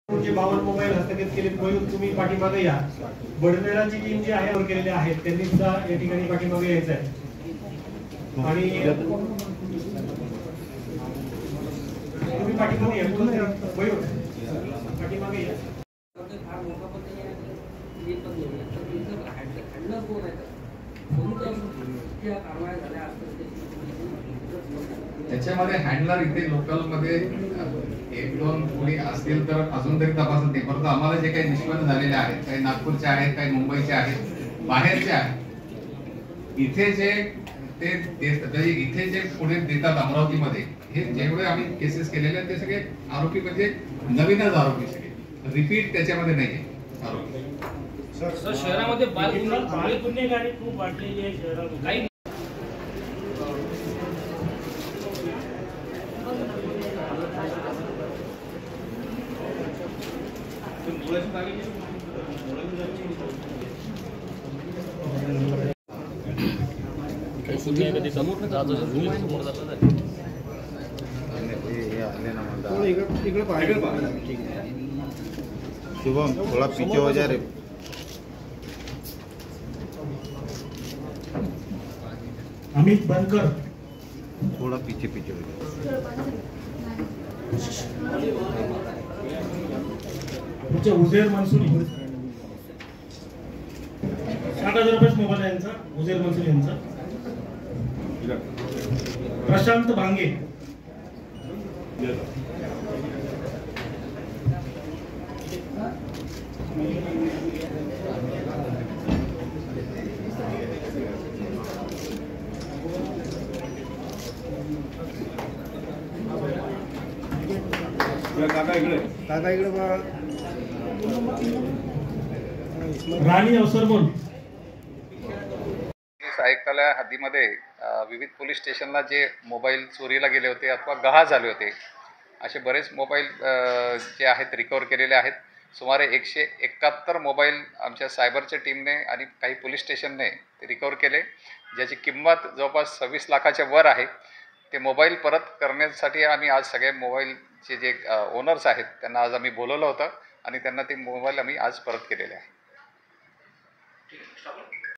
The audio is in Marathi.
जे 52 मोबाईल हस्तगत केले तुम्ही पाठीमागे या. बडनेराची टीम जी आहे केलेले आहेत त्यांनी सुद्धा या ठिकाणी पाठीमागे यायचं आहे. आणि तुम्ही पाठीमागे या, पाठीमागे या. त्याच्यामध्ये हँडलर इथे लोकलमध्ये एक दोन कोणी असतील तर अजून तरी तपासत नाही, परंतु आम्हाला जे काही निष्पन्न झालेले आहेत, काही नागपूरचे आहेत, काही मुंबईचे आहेत, बाहेरचे आहेत, इथे जे ते इथे जे पुणे देतात अमरावतीमध्ये, हे जेवढे आम्ही केसेस केलेले आहेत ते सगळे आरोपी म्हणजे नवीनच आरोपी, सगळे रिपीट त्याच्यामध्ये नाहीये आरोपी. सर शहरामध्ये बाल गुन्हेगारी खूप वाढलेली आहे शहरामध्ये. काही शुभम थोड़ा पीछे हो जा रे. अमित बनकर थोड़ा पीछे हो जा. उजेर मनसुरी 60,000 रुपये मोबाईल आहे यांचा. उजेर मनसुरी यांचा. प्रशांत भांगे काका इकडे राणी अवसर बोल. आयुक्तालया हद्दीमध्ये विविध पोलीस स्टेशनला जे मोबाईल चोरीला गेले होते अथवा गहाळ झाले होते, असे बरेच मोबाईल जे आहेत रिकवर केलेले आहेत. सुमारे 171 मोबाईल आमच्या सायबरच्या टीमने आणि काही पोलीस स्टेशनने ते रिकवर केले, ज्याची किंमत जवळपास 26 लाखाच्या वर आहे. ते मोबाईल परत करण्यासाठी आम्ही आज सगळे मोबाईलचे जे ओनर्स आहेत त्यांना आज आम्ही बोलवलं होतं आणि त्यांना ते मोबाईल आम्ही आज परत केलेले आहे.